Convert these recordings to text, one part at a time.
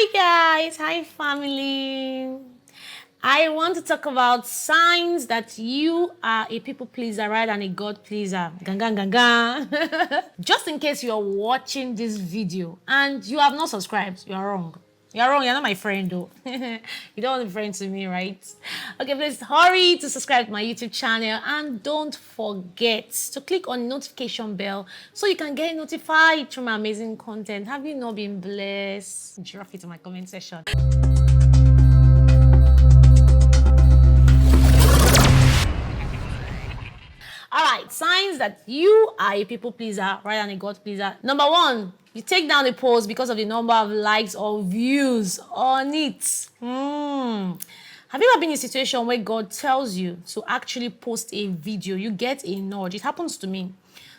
Hi guys, hi family. I want to talk about signs that you are a people pleaser rather than a God pleaser. Gang, gang, gang, gang. Just in case you're watching this video and you have not subscribed, you're wrong. You're wrong. You're not my friend, though. You don't want to be friends with me, right? Okay, please hurry to subscribe to my YouTube channel and don't forget to click on the notification bell so you can get notified through my amazing content. Have you not been blessed? Drop it in my comment section. All right, signs that you are a people pleaser rather than a God pleaser. Number one, you take down the post because of the number of likes or views on it. Have you ever been in a situation where God tells you to actually post a video? You get a nudge. It happens to me.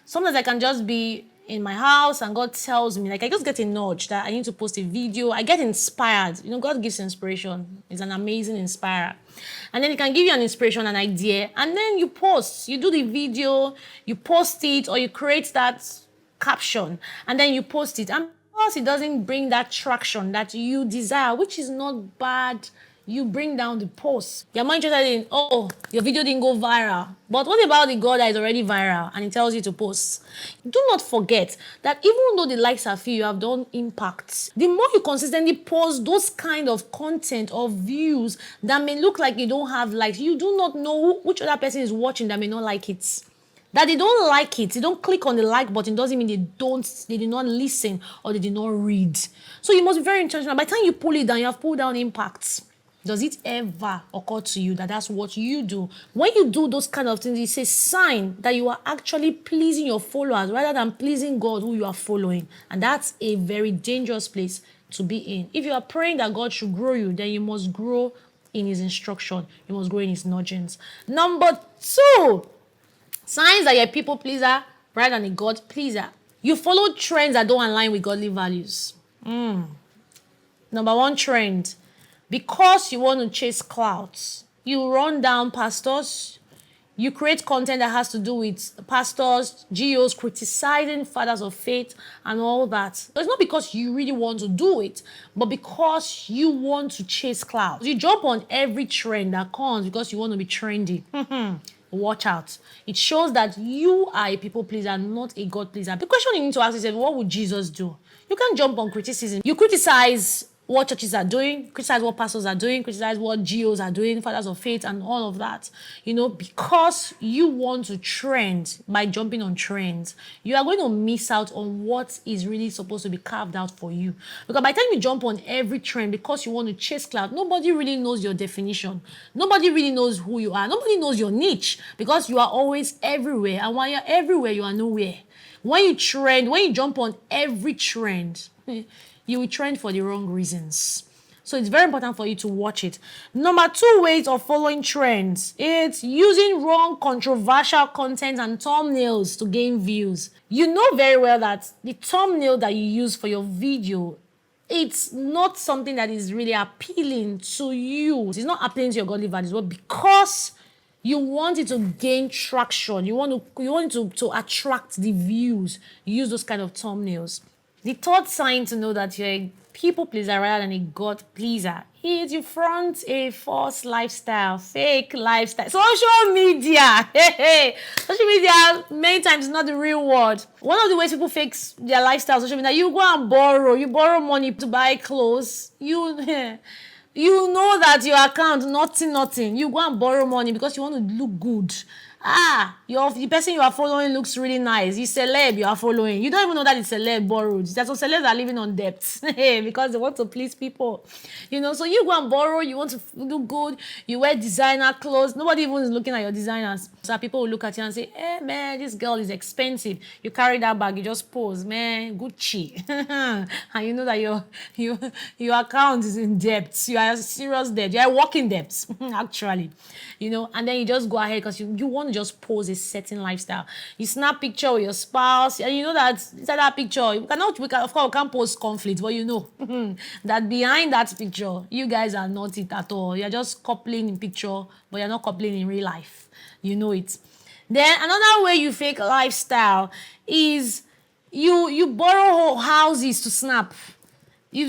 Sometimes I can just be in my house and God tells me, like I just get a nudge that I need to post a video. I get inspired. You know, God gives inspiration. He's an amazing inspirer. And then he can give you an inspiration, an idea, and then you post. You do the video, you post it, or you create that caption, and then you post it. And because it doesn't bring that traction that you desire, which is not bad, you bring down the post. You're more interested in, oh, your video didn't go viral. But what about the God that is already viral and it tells you to post? Do not forget that even though the likes are few, you have done impact. The more you consistently post those kind of content or views that may look like you don't have likes, you do not know which other person is watching that may not like it. That they don't like it, they don't click on the like button doesn't mean they did not listen or they did not read. So you must be very intentional. By the time you pull it down, you have pulled down impacts. Does it ever occur to you that that's what you do? When you do those kind of things, it's a sign that you are actually pleasing your followers rather than pleasing God who you are following. And that's a very dangerous place to be in. If you are praying that God should grow you, then you must grow in his instruction. You must grow in his nudgings. Number two, signs that you're a people pleaser rather than a God pleaser. You follow trends that don't align with godly values. Number one trend, because you want to chase clouds, you run down pastors, you create content that has to do with pastors, GOs, criticizing fathers of faith and all that. So it's not because you really want to do it, but because you want to chase clouds. You jump on every trend that comes because you want to be trendy. Watch out. It shows that you are a people pleaser, not a God pleaser. The question you need to ask yourself, what would Jesus do? You can't jump on criticism. You criticize what churches are doing, criticize what pastors are doing, criticize what GOs are doing, fathers of faith, and all of that. You know, because you want to trend by jumping on trends, you are going to miss out on what is really supposed to be carved out for you. Because by the time you jump on every trend because you want to chase clout, nobody really knows your definition. Nobody really knows who you are. Nobody knows your niche because you are always everywhere. And while you're everywhere, you are nowhere. When you trend, when you jump on every trend, you will trend for the wrong reasons. So it's very important for you to watch it. Number two ways of following trends, it's using wrong controversial content and thumbnails to gain views. You know very well that the thumbnail that you use for your video, it's not something that is really appealing to you. It's not appealing to your godly values, but because you want it to gain traction, you want it to attract the views, you use those kind of thumbnails. The third sign to know that you're a people pleaser rather than a God pleaser is you front a false lifestyle, fake lifestyle. Social media, social media many times is not the real world. One of the ways people fake their lifestyle, social media, you go and you borrow money to buy clothes. You know that your account, nothing. You go and borrow money because you want to look good. The person you are following looks really nice. He's celeb you are following. You don't even know that it's celeb borrowed. There's some celebs that are living on debt because they want to please people. You know, so you go and borrow, you want to look good, you wear designer clothes. Nobody even is looking at your designers. So people will look at you and say, hey man, this girl is expensive. You carry that bag, you just pose, man, Gucci. And you know that your account is in debt. You are serious debt. You are working debt, actually. You know, and then you just go ahead because you want to just pose a certain lifestyle. You snap picture with your spouse, and you know that inside that picture, of course, we can't post conflict, but you know that behind that picture, you guys are not it at all. You're just coupling in picture, but you're not coupling in real life. You know it. Then another way you fake lifestyle is you borrow houses to snap.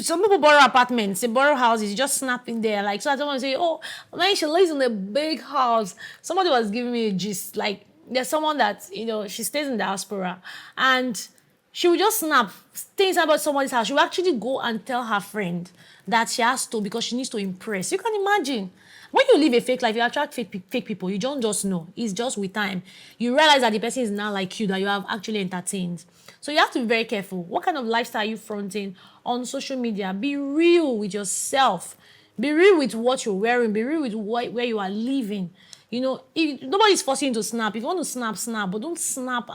Some people borrow apartments, they borrow houses, you just snap in there. Like, so I don't want to say, oh, man, she lives in a big house. Somebody was giving me a gist. Like, there's someone that, she stays in diaspora and she would just snap things about somebody's house. She would actually go and tell her friend that she has to because she needs to impress. You can imagine. When you live a fake life, you attract fake people. You don't just know. It's just with time. You realize that the person is not like you, that you have actually entertained. So you have to be very careful. What kind of lifestyle are you fronting on social media? Be real with yourself. Be real with what you're wearing. Be real with where you are living. Nobody's forcing you to snap. If you want to snap, snap. But don't snap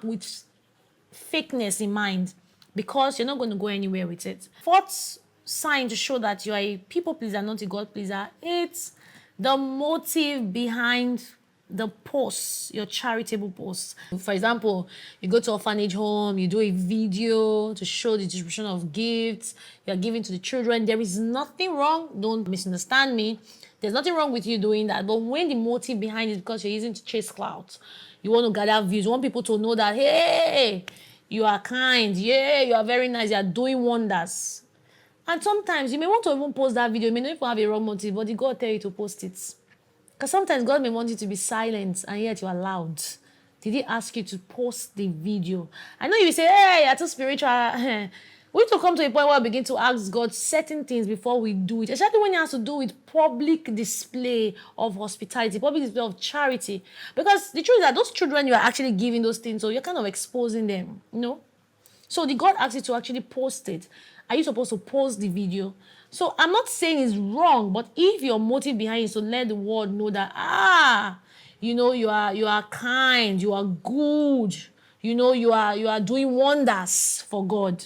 with fakeness in mind because you're not going to go anywhere with it. Fourth sign to show that you are a people pleaser, not a God pleaser, it's the motive behind the posts, your charitable posts. For example, you go to orphanage home, you do a video to show the distribution of gifts, you're giving to the children. There is nothing wrong, don't misunderstand me. There's nothing wrong with you doing that. But when the motive behind it is because you're using to chase clout, you want to gather views, you want people to know that, hey, you are kind, yeah, you are very nice, you are doing wonders. And sometimes you may want to even post that video. You may not even have a wrong motive, but God tell you to post it. Because sometimes God may want you to be silent and yet you are loud. Did he ask you to post the video? I know you say, hey, you're too spiritual. We need to come to a point where we begin to ask God certain things before we do it. Especially when it has to do with public display of hospitality, public display of charity. Because the truth is that those children you are actually giving those things, so you're kind of exposing them, So the God asked you to actually post it. Are you supposed to post the video? So I'm not saying it's wrong, but if your motive behind it is to let the world know that, you are kind, you are good, you are doing wonders for God.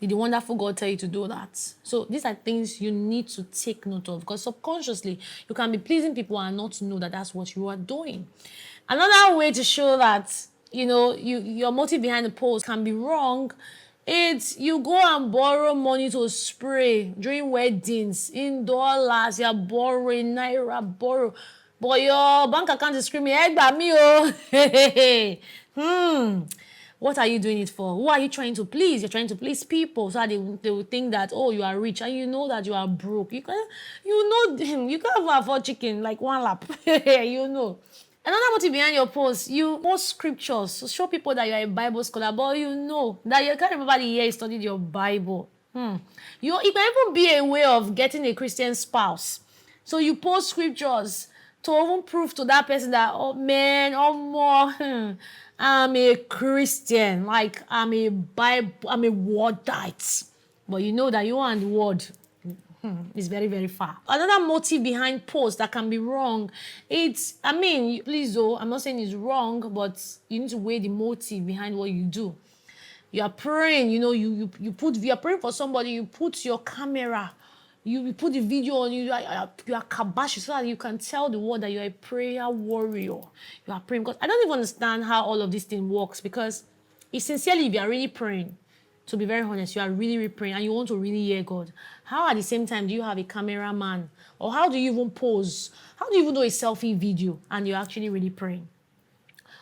Did the wonderful God tell you to do that? So these are things you need to take note of because subconsciously you can be pleasing people and not know that that's what you are doing. Another way to show that your motive behind the post can be wrong. It's you go and borrow money to spray during weddings in dollars. You're borrowing naira, borrow, but your bank account is screaming, "Hey, gbà mí o." What are you doing it for? Who are you trying to please? You're trying to please people so that they will think that, oh, you are rich and you know that you are broke. You can't afford chicken like one lap. Another motive behind your post, you post scriptures to show people that you're a Bible scholar, but that you can't remember the year you studied your Bible. It can even be a way of getting a Christian spouse. So you post scriptures to even prove to that person that, oh man, oh more, I'm a Christian, like I'm a wordite. But you know that you and the word is very, very far. Another motive behind posts that can be wrong, please though, I'm not saying it's wrong, but you need to weigh the motive behind what you do. You are praying, you're praying for somebody, you put your camera, you put the video on you are kabashi so that you can tell the world that you're a prayer warrior. You are praying because I don't even understand how all of this thing works because if you are really praying, to be very honest, you are really, really praying and you want to really hear God. How at the same time do you have a cameraman? Or how do you even pose? How do you even do a selfie video and you're actually really praying?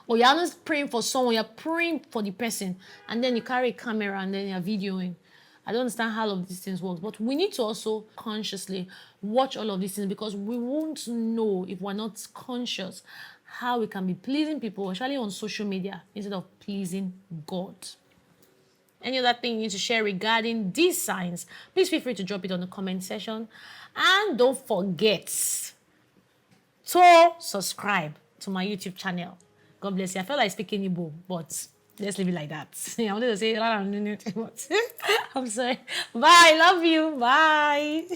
Or you're not praying for someone, you're praying for the person and then you carry a camera and then you're videoing. I don't understand how all of these things work, but we need to also consciously watch all of these things because we won't know if we're not conscious how we can be pleasing people, especially on social media, instead of pleasing God. Any other thing you need to share regarding these signs, please feel free to drop it on the comment section. And don't forget to subscribe to my YouTube channel. God bless you. I felt like speaking Igbo, but let's leave it like that. I wanted to say, but I'm sorry. Bye. Love you. Bye.